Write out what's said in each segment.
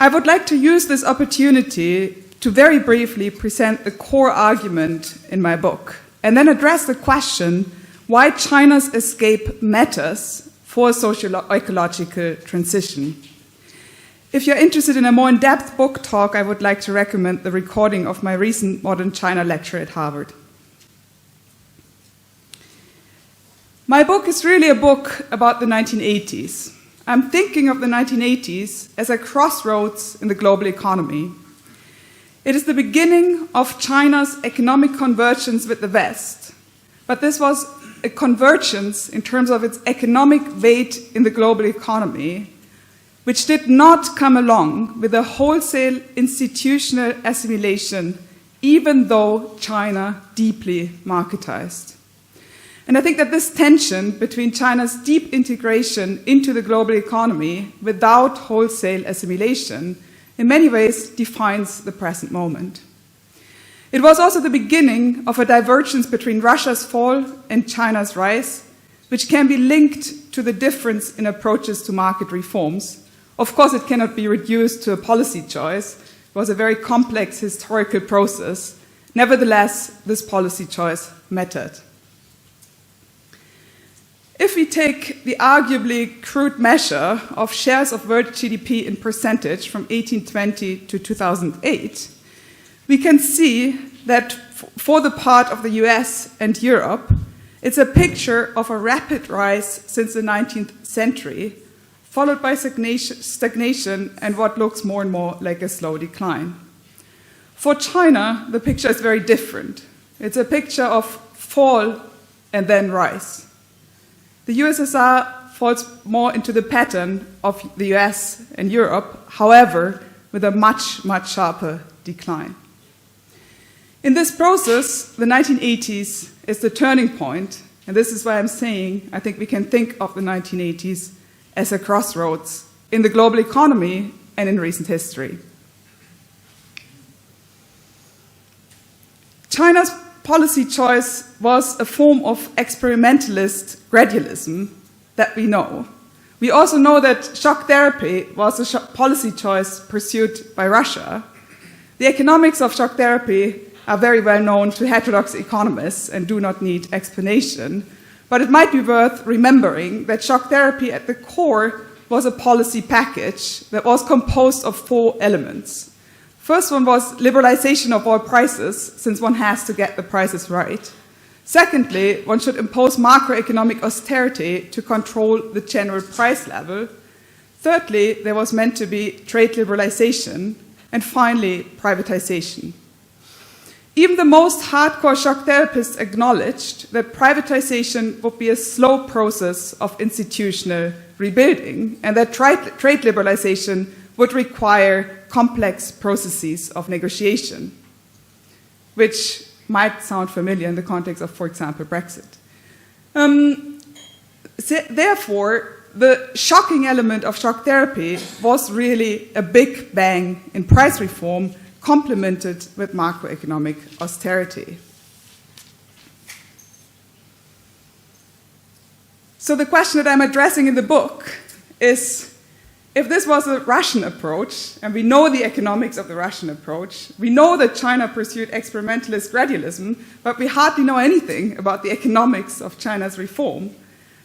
I would like to use this opportunity to very briefly present the core argument in my book, and then address the question why China's escape matters for socio-ecological transition. If you're interested in a more in-depth book talk, I would like to recommend the recording of my recent Modern China lecture at Harvard. My book is really a book about the 1980s. I'm thinking of the 1980s as a crossroads in the global economy. It is the beginning of China's economic convergence with the West, but this was a convergence in terms of its economic weight in the global economy, which did not come along with a wholesale institutional assimilation, even though China deeply marketized. And I think that this tension between China's deep integration into the global economy without wholesale assimilation in many ways defines the present moment. It was also the beginning of a divergence between Russia's fall and China's rise, which can be linked to the difference in approaches to market reforms. Of course, it cannot be reduced to a policy choice. It was a very complex historical process. Nevertheless, this policy choice mattered. If we take the arguably crude measure of shares of world GDP in percentage from 1820 to 2008, we can see that for the part of the US and Europe, it's a picture of a rapid rise since the 19th century, followed by stagnation and what looks more and more like a slow decline. For China, the picture is very different. It's a picture of fall and then rise. The USSR falls more into the pattern of the US and Europe, however, with a much, much sharper decline. In this process, the 1980s is the turning point, and this is why I'm saying I think we can think of the 1980s as a crossroads in the global economy and in recent history. China's policy choice was a form of experimentalist gradualism that we know. We also know that shock therapy was a policy choice pursued by Russia. The economics of shock therapy are very well known to heterodox economists and do not need explanation, but it might be worth remembering that shock therapy at the core was a policy package that was composed of 4 elements. First one was liberalization of all prices, since one has to get the prices right. Secondly, one should impose macroeconomic austerity to control the general price level. Thirdly, there was meant to be trade liberalization. And finally, privatization. Even the most hardcore shock therapists acknowledged that privatization would be a slow process of institutional rebuilding, and that trade liberalization would require complex processes of negotiation, which might sound familiar in the context of, for example, Brexit. Therefore, the shocking element of shock therapy was really a big bang in price reform, complemented with macroeconomic austerity. So the question that I'm addressing in the book is, if this was a Russian approach, and we know the economics of the Russian approach, we know that China pursued experimentalist gradualism, but we hardly know anything about the economics of China's reform,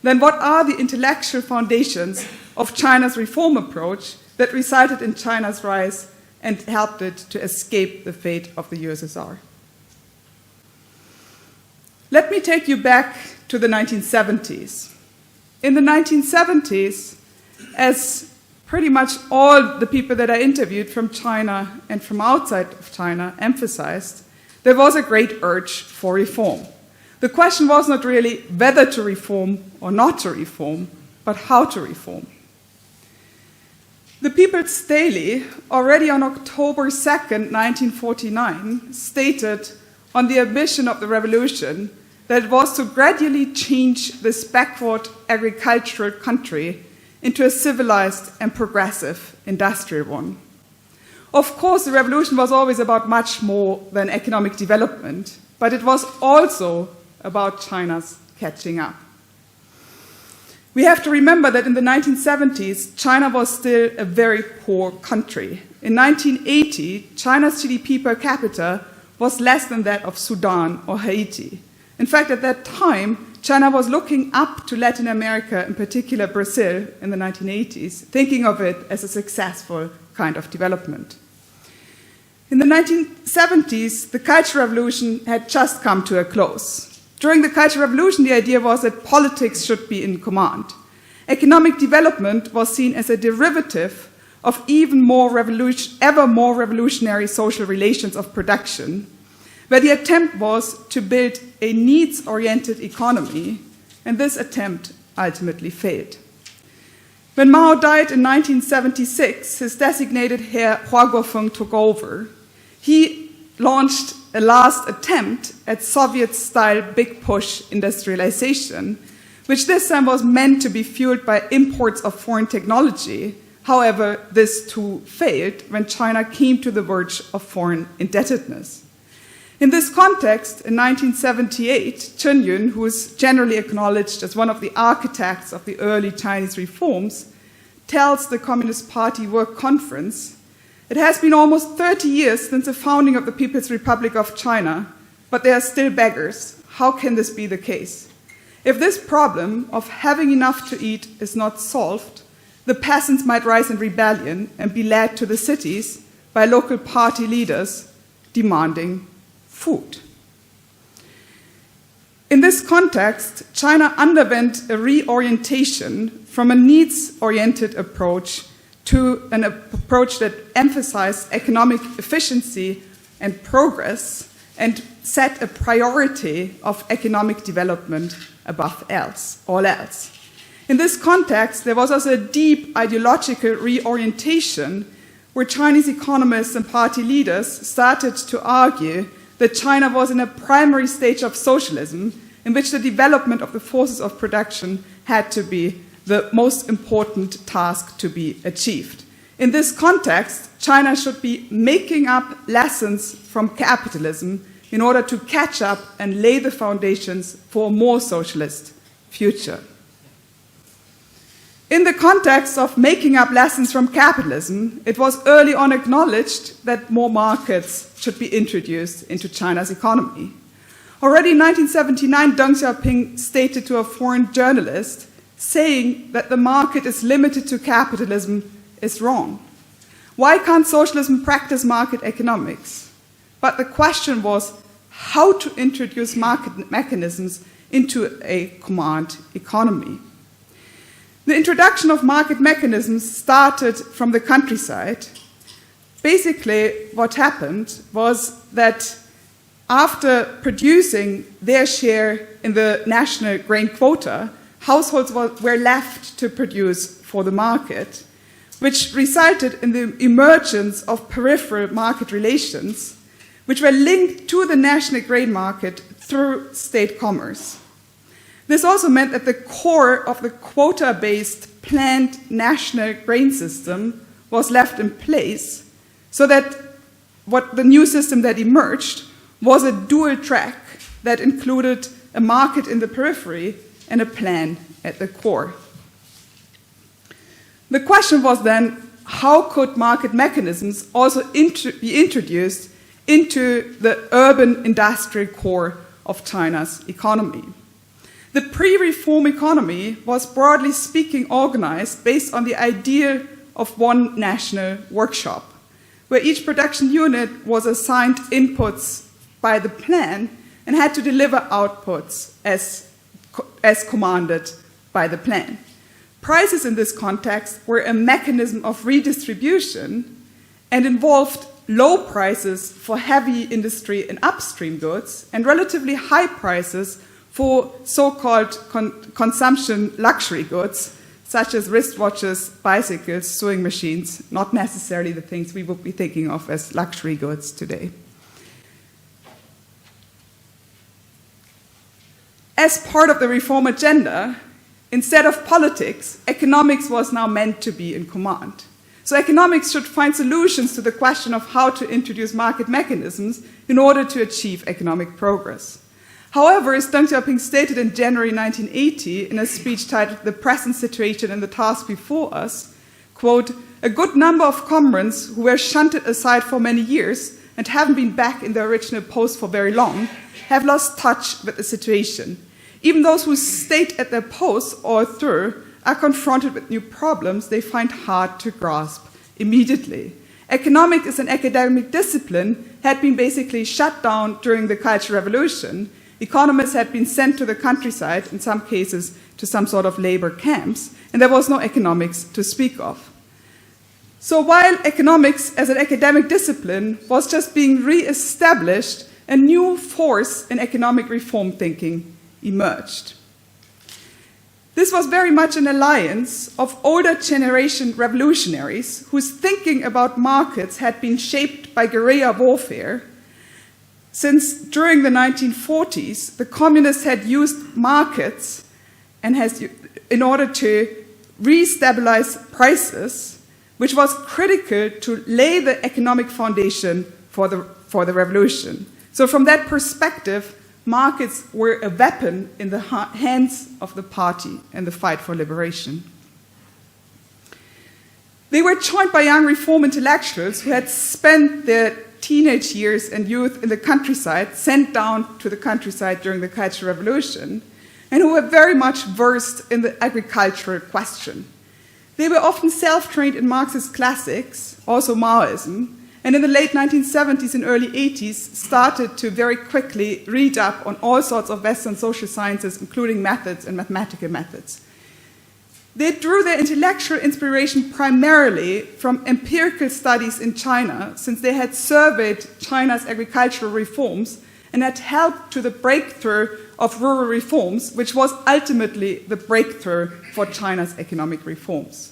then what are the intellectual foundations of China's reform approach that resulted in China's rise and helped it to escape the fate of the USSR? Let me take you back to the 1970s. In the 1970s, as pretty much all the people that I interviewed from China and from outside of China emphasized, there was a great urge for reform. The question was not really whether to reform or not to reform, but how to reform. The People's Daily, already on October 2nd, 1949, stated on the ambition of the revolution that it was to gradually change this backward agricultural country into a civilized and progressive industrial one. Of course, the revolution was always about much more than economic development, but it was also about China's catching up. We have to remember that in the 1970s, China was still a very poor country. In 1980, China's GDP per capita was less than that of Sudan or Haiti. In fact, at that time, China was looking up to Latin America, in particular Brazil, in the 1980s, thinking of it as a successful kind of development. In the 1970s, the Cultural Revolution had just come to a close. During the Cultural Revolution, the idea was that politics should be in command. Economic development was seen as a derivative of ever more revolutionary social relations of production, where the attempt was to build a needs-oriented economy, and this attempt ultimately failed. When Mao died in 1976, his designated heir Hua Guofeng took over. He launched a last attempt at Soviet-style big push industrialization, which this time was meant to be fueled by imports of foreign technology. However, this too failed when China came to the verge of foreign indebtedness. In this context, in 1978, Chen Yun, who is generally acknowledged as one of the architects of the early Chinese reforms, tells the Communist Party Work Conference, "It has been almost 30 years since the founding of the People's Republic of China, but there are still beggars. How can this be the case? If this problem of having enough to eat is not solved, the peasants might rise in rebellion and be led to the cities by local party leaders demanding food." In this context, China underwent a reorientation from a needs-oriented approach to an approach that emphasized economic efficiency and progress and set a priority of economic development above all else. In this context, there was also a deep ideological reorientation where Chinese economists and party leaders started to argue that China was in a primary stage of socialism in which the development of the forces of production had to be the most important task to be achieved. In this context, China should be making up lessons from capitalism in order to catch up and lay the foundations for a more socialist future. In the context of making up lessons from capitalism, it was early on acknowledged that more markets should be introduced into China's economy. Already in 1979, Deng Xiaoping stated to a foreign journalist, saying that the market is limited to capitalism is wrong. Why can't socialism practice market economics? But the question was how to introduce market mechanisms into a command economy. The introduction of market mechanisms started from the countryside. Basically, what happened was that after producing their share in the national grain quota, households were left to produce for the market, which resulted in the emergence of peripheral market relations, which were linked to the national grain market through state commerce. This also meant that the core of the quota-based planned national grain system was left in place, so that what the new system that emerged was a dual track that included a market in the periphery and a plan at the core. The question was then, how could market mechanisms also be introduced into the urban industrial core of China's economy? The pre-reform economy was broadly speaking organized based on the idea of one national workshop, where each production unit was assigned inputs by the plan and had to deliver outputs as commanded by the plan. Prices in this context were a mechanism of redistribution and involved low prices for heavy industry and upstream goods and relatively high prices for so-called consumption luxury goods, such as wristwatches, bicycles, sewing machines, not necessarily the things we would be thinking of as luxury goods today. As part of the reform agenda, instead of politics, economics was now meant to be in command. So economics should find solutions to the question of how to introduce market mechanisms in order to achieve economic progress. However, as Deng Xiaoping stated in January 1980 in a speech titled "The Present Situation and the Task Before Us," quote, "A good number of comrades who were shunted aside for many years and haven't been back in their original post for very long have lost touch with the situation. Even those who stayed at their posts all through are confronted with new problems they find hard to grasp immediately. Economics as an academic discipline had been basically shut down during the Cultural Revolution. Economists had been sent to the countryside, in some cases to some sort of labor camps, and there was no economics to speak of. So while economics as an academic discipline was just being re-established, a new force in economic reform thinking emerged. This was very much an alliance of older generation revolutionaries whose thinking about markets had been shaped by guerrilla warfare. Since during the 1940s, the communists had used markets in order to re-stabilize prices, which was critical to lay the economic foundation for the revolution. So from that perspective, markets were a weapon in the hands of the party in the fight for liberation. They were joined by young reform intellectuals who had spent their teenage years and youth in the countryside, sent down to the countryside during the Cultural Revolution, and who were very much versed in the agricultural question. They were often self-trained in Marxist classics, also Maoism, and in the late 1970s and early 80s started to very quickly read up on all sorts of Western social sciences, including methods and mathematical methods. They drew their intellectual inspiration primarily from empirical studies in China, since they had surveyed China's agricultural reforms and had helped to the breakthrough of rural reforms, which was ultimately the breakthrough for China's economic reforms.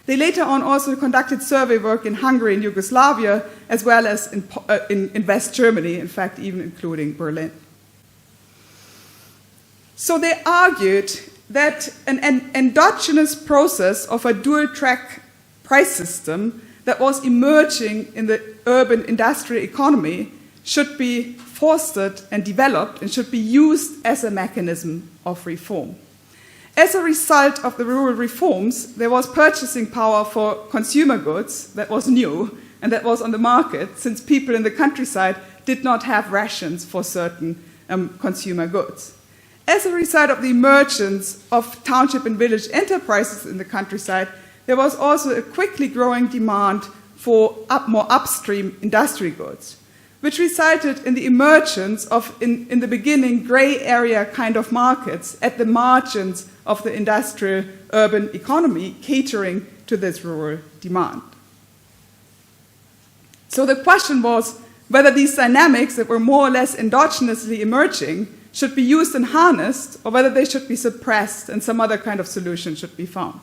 They later on also conducted survey work in Hungary and Yugoslavia, as well as in West Germany, in fact, even including Berlin. So they argued that an endogenous process of a dual-track price system that was emerging in the urban industrial economy should be fostered and developed and should be used as a mechanism of reform. As a result of the rural reforms, there was purchasing power for consumer goods that was new and that was on the market, since people in the countryside did not have rations for certain consumer goods. As a result of the emergence of township and village enterprises in the countryside, there was also a quickly growing demand for more upstream industrial goods, which resulted in the emergence of, in the beginning, gray area kind of markets at the margins of the industrial urban economy, catering to this rural demand. So the question was whether these dynamics that were more or less endogenously emerging should be used and harnessed, or whether they should be suppressed and some other kind of solution should be found.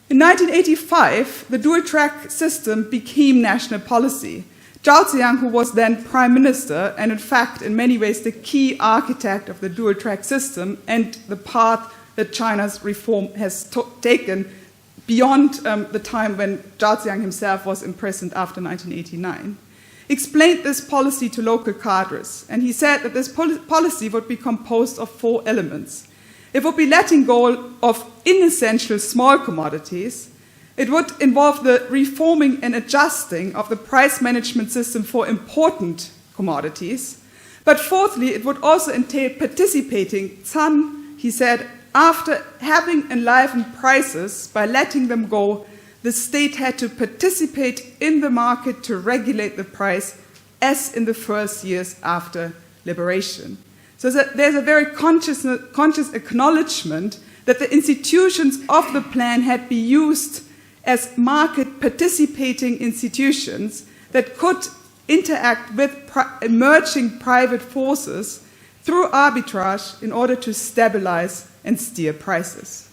In 1985, the dual-track system became national policy. Zhao Ziyang, who was then prime minister, and in fact, in many ways, the key architect of the dual-track system and the path that China's reform has taken beyond the time when Zhao Ziyang himself was imprisoned after 1989, explained this policy to local cadres. And he said that this policy would be composed of 4 elements. It would be letting go of inessential small commodities. It would involve the reforming and adjusting of the price management system for important commodities. But fourthly, it would also entail participating. Zhan, he said, after having enlivened prices by letting them go, the state had to participate in the market to regulate the price, as in the first years after liberation. So there's a very conscious acknowledgement that the institutions of the plan had been used as market participating institutions that could interact with emerging private forces through arbitrage in order to stabilize and steer prices.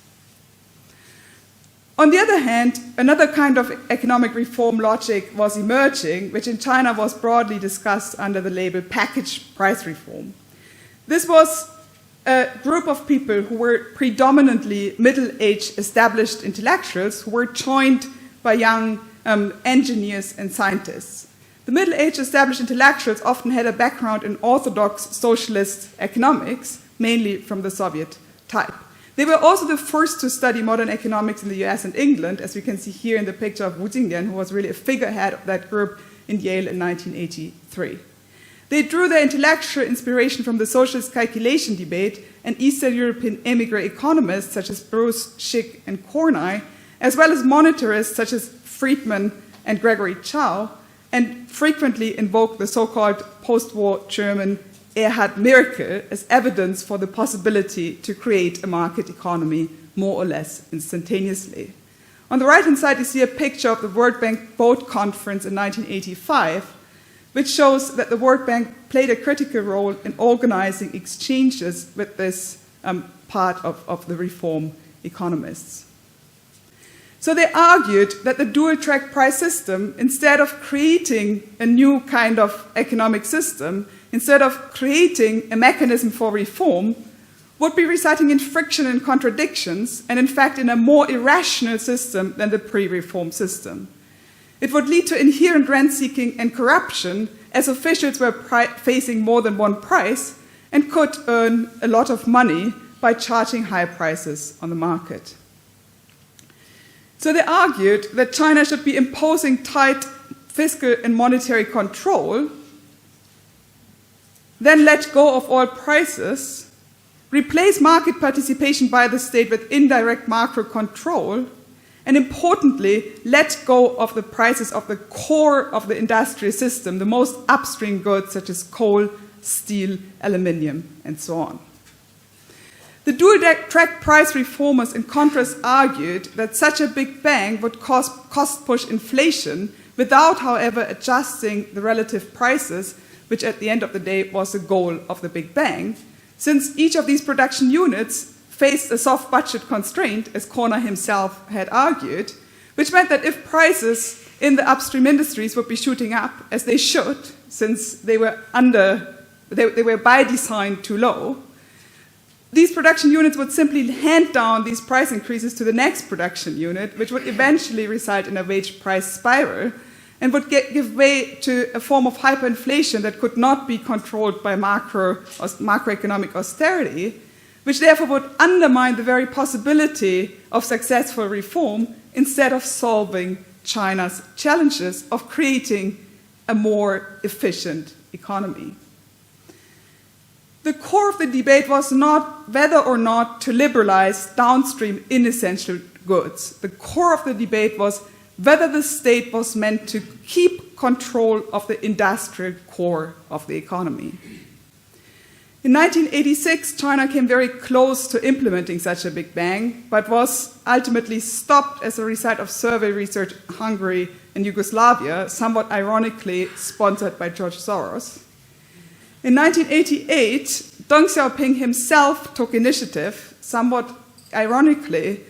On the other hand, another kind of economic reform logic was emerging, which in China was broadly discussed under the label package price reform. This was a group of people who were predominantly middle-aged established intellectuals who were joined by young engineers and scientists. The middle-aged established intellectuals often had a background in orthodox socialist economics, mainly from the Soviet type. They were also the first to study modern economics in the US and England, as we can see here in the picture of Wu Jingyan, who was really a figurehead of that group in Yale in 1983. They drew their intellectual inspiration from the socialist calculation debate and Eastern European emigre economists such as Bruce, Schick, and Kornai, as well as monetarists such as Friedman and Gregory Chow, and frequently invoked the so-called post-war German Erhard Miracle as evidence for the possibility to create a market economy more or less instantaneously. On the right-hand side, you see a picture of the World Bank Boat Conference in 1985, which shows that the World Bank played a critical role in organizing exchanges with this part of the reform economists. So they argued that the dual-track price system, instead of creating a new kind of economic system, instead of creating a mechanism for reform, would be resulting in friction and contradictions, and in fact in a more irrational system than the pre-reform system. It would lead to inherent rent-seeking and corruption, as officials were facing more than one price and could earn a lot of money by charging high prices on the market. So they argued that China should be imposing tight fiscal and monetary control, then let go of all prices, replace market participation by the state with indirect macro control, and importantly, let go of the prices of the core of the industrial system, the most upstream goods such as coal, steel, aluminium, and so on. The dual-track price reformers, in contrast, argued that such a big bang would cause cost-push inflation without, however, adjusting the relative prices, which at the end of the day was the goal of the Big Bang, since each of these production units faced a soft budget constraint, as Korner himself had argued, which meant that if prices in the upstream industries would be shooting up, as they should, since they were by design too low, these production units would simply hand down these price increases to the next production unit, which would eventually result in a wage price spiral and would give way to a form of hyperinflation that could not be controlled by macroeconomic austerity, which therefore would undermine the very possibility of successful reform instead of solving China's challenges of creating a more efficient economy. The core of the debate was not whether or not to liberalize downstream inessential goods. The core of the debate was whether the state was meant to keep control of the industrial core of the economy. In 1986, China came very close to implementing such a Big Bang, but was ultimately stopped as a result of survey research in Hungary and Yugoslavia, somewhat ironically sponsored by George Soros. In 1988, Deng Xiaoping himself took initiative, somewhat ironically,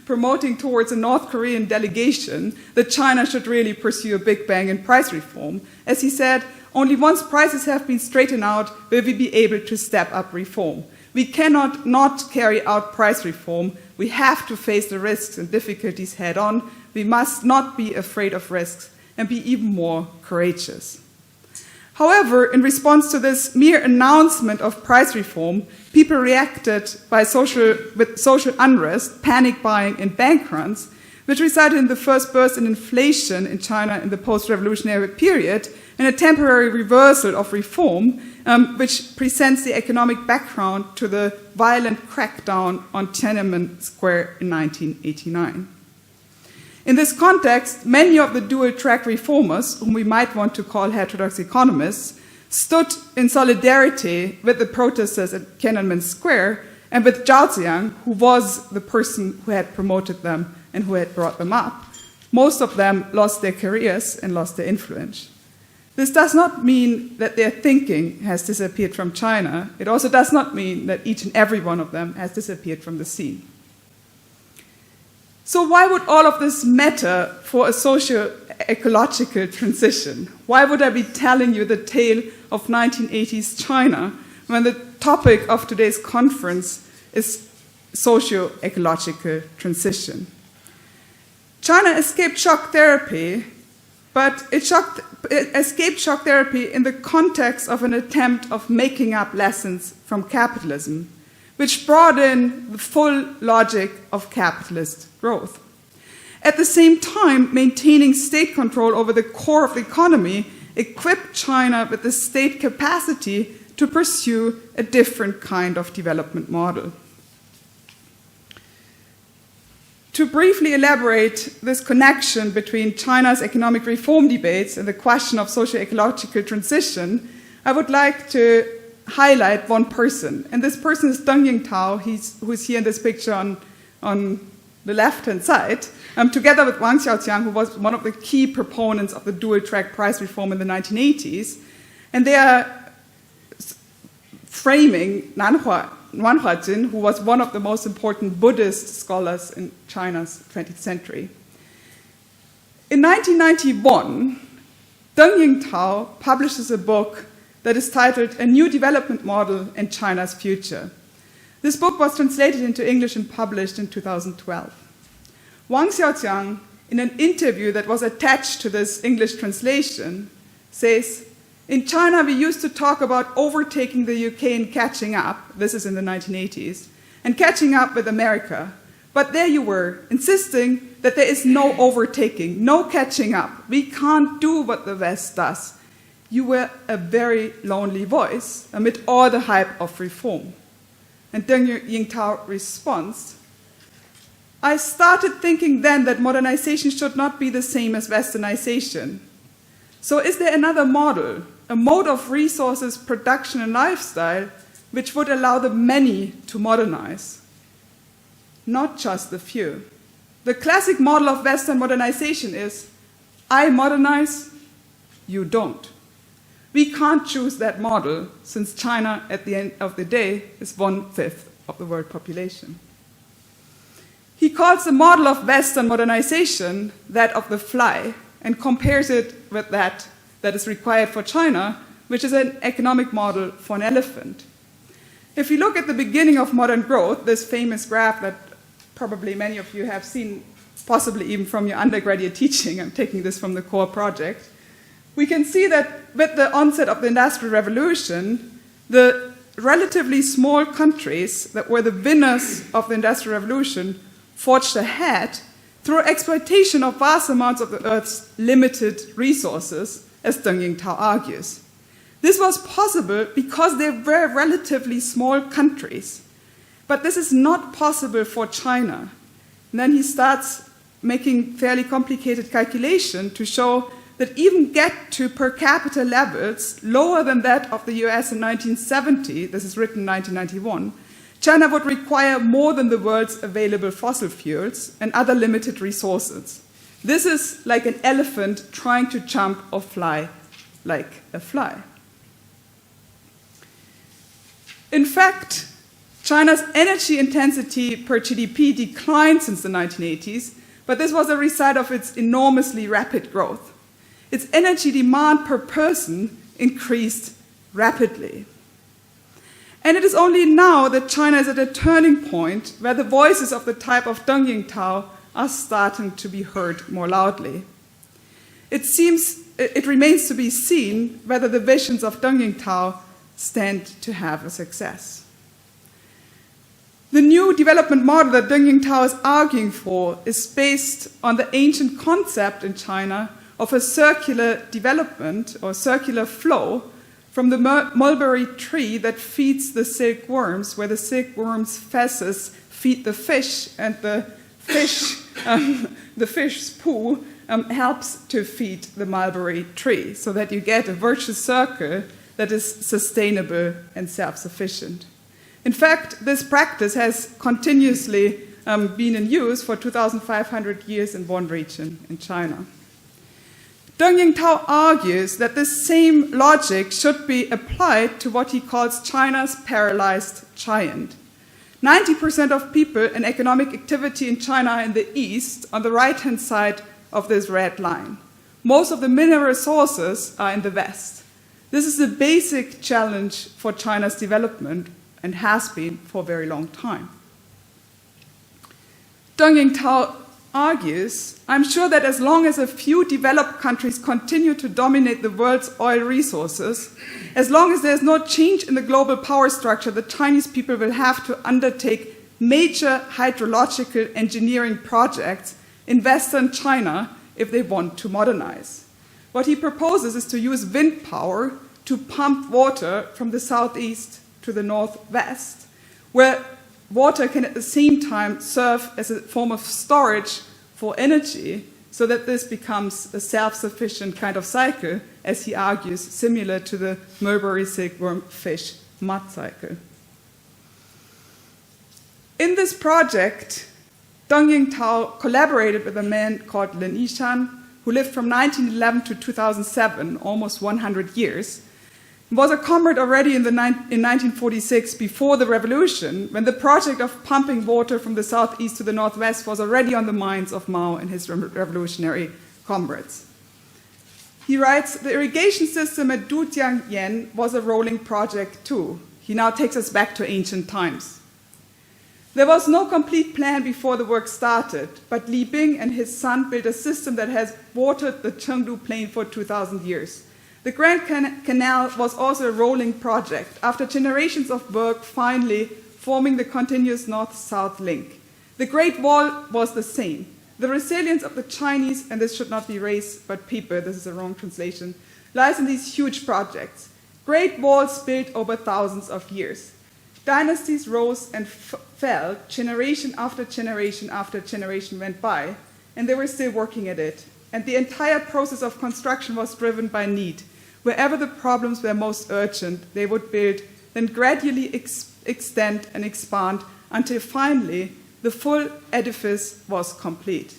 promoting towards a North Korean delegation that China should really pursue a Big Bang in price reform. As he said, only once prices have been straightened out will we be able to step up reform. We cannot not carry out price reform. We have to face the risks and difficulties head on. We must not be afraid of risks and be even more courageous. However, in response to this mere announcement of price reform, people reacted with social unrest, panic buying, and bank runs, which resulted in the first burst in inflation in China in the post-revolutionary period and a temporary reversal of reform, which presents the economic background to the violent crackdown on Tiananmen Square in 1989. In this context, many of the dual-track reformers, whom we might want to call heterodox economists, stood in solidarity with the protesters at Tiananmen Square and with Zhao Ziyang, who was the person who had promoted them and who had brought them up. Most of them lost their careers and lost their influence. This does not mean that their thinking has disappeared from China. It also does not mean that each and every one of them has disappeared from the scene. So why would all of this matter for a socio-ecological transition? Why would I be telling you the tale of 1980s China when the topic of today's conference is socio-ecological transition? China escaped shock therapy but it escaped shock therapy in the context of an attempt of making up lessons from capitalism, which brought in the full logic of capitalist growth. At the same time, maintaining state control over the core of the economy equipped China with the state capacity to pursue a different kind of development model. To briefly elaborate this connection between China's economic reform debates and the question of socio-ecological transition, I would like to highlight one person. And this person is Deng Yingtao, who's here in this picture on the left-hand side, together with Wang Xiaoqiang, who was one of the key proponents of the dual-track price reform in the 1980s. And they are framing Wan Huajin, who was one of the most important Buddhist scholars in China's 20th century. In 1991, Deng Yingtao publishes a book that is titled A New Development Model in China's Future. This book was translated into English and published in 2012. Wang Xiaoqiang, in an interview that was attached to this English translation, says, "In China, we used to talk about overtaking the UK and catching up," this is in the 1980s, "and catching up with America. But there you were, insisting that there is no overtaking, no catching up. We can't do what the West does. You were a very lonely voice amid all the hype of reform." And Deng Yingtao responds, "I started thinking then that modernization should not be the same as westernization. So is there another model, a mode of resources, production, and lifestyle which would allow the many to modernize, not just the few? The classic model of Western modernization is, I modernize, you don't. We can't choose that model, since China, at the end of the day, is 1/5 of the world population." He calls the model of Western modernization that of the fly, and compares it with that is required for China, which is an economic model for an elephant. If you look at the beginning of modern growth, this famous graph that probably many of you have seen, possibly even from your undergraduate teaching, I'm taking this from the core project, we can see that with the onset of the Industrial Revolution, the relatively small countries that were the winners of the Industrial Revolution forged ahead through exploitation of vast amounts of the Earth's limited resources, as Deng Yingtao argues. This was possible because they were relatively small countries. But this is not possible for China. And then he starts making fairly complicated calculation to show that even get to per capita levels lower than that of the US in 1970, this is written in 1991, China would require more than the world's available fossil fuels and other limited resources. This is like an elephant trying to jump or fly like a fly. In fact, China's energy intensity per GDP declined since the 1980s, but this was a result of its enormously rapid growth. Its energy demand per person increased rapidly. And it is only now that China is at a turning point where the voices of the type of Deng Yingtao are starting to be heard more loudly. It remains to be seen whether the visions of Deng Yingtao stand to have a success. The new development model that Deng Yingtao is arguing for is based on the ancient concept in China of a circular development or circular flow from the mulberry tree that feeds the silkworms, where the silkworms' fezes feed the fish, and the fish's poo helps to feed the mulberry tree, so that you get a virtuous circle that is sustainable and self-sufficient. In fact, this practice has continuously been in use for 2,500 years in one region in China. Deng Yingtao argues that this same logic should be applied to what he calls China's paralyzed giant. 90% of people in economic activity in China are in the east, on the right-hand side of this red line. Most of the mineral resources are in the west. This is the basic challenge for China's development and has been for a very long time. Deng Yingtao argues, I'm sure that as long as a few developed countries continue to dominate the world's oil resources, as long as there's no change in the global power structure, the Chinese people will have to undertake major hydrological engineering projects in Western China if they want to modernize. What he proposes is to use wind power to pump water from the southeast to the northwest, where water can at the same time serve as a form of storage for energy, so that this becomes a self-sufficient kind of cycle, as he argues, similar to the mulberry silkworm fish mud cycle. In this project, Dong Yingtao collaborated with a man called Lin Yishan, who lived from 1911 to 2007, almost 100 years. He was a comrade already in 1946, before the revolution, when the project of pumping water from the southeast to the northwest was already on the minds of Mao and his revolutionary comrades. He writes, the irrigation system at Dujiangyan was a rolling project too. He now takes us back to ancient times. There was no complete plan before the work started, but Li Bing and his son built a system that has watered the Chengdu Plain for 2,000 years. The Grand Canal was also a rolling project, after generations of work finally forming the continuous north-south link. The Great Wall was the same. The resilience of the Chinese, and this should not be race but people, this is a wrong translation, lies in these huge projects. Great walls built over thousands of years. Dynasties rose and fell, generation after generation after generation went by, and they were still working at it. And the entire process of construction was driven by need. Wherever the problems were most urgent, they would build, then gradually extend and expand until finally the full edifice was complete.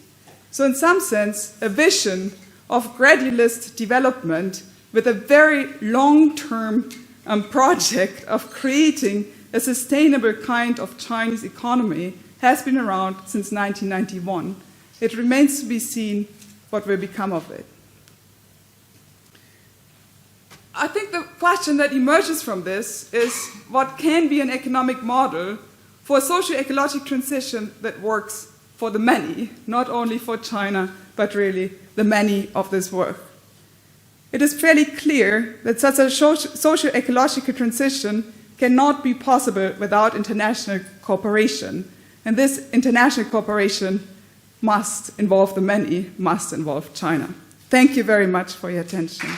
So in some sense, a vision of gradualist development with a very long-term project of creating a sustainable kind of Chinese economy has been around since 1991. It remains to be seen what will become of it. I think the question that emerges from this is what can be an economic model for a socio-ecological transition that works for the many, not only for China, but really the many of this work. It is fairly clear that such a socio-ecological transition cannot be possible without international cooperation, and this international cooperation must involve the many, must involve China. Thank you very much for your attention.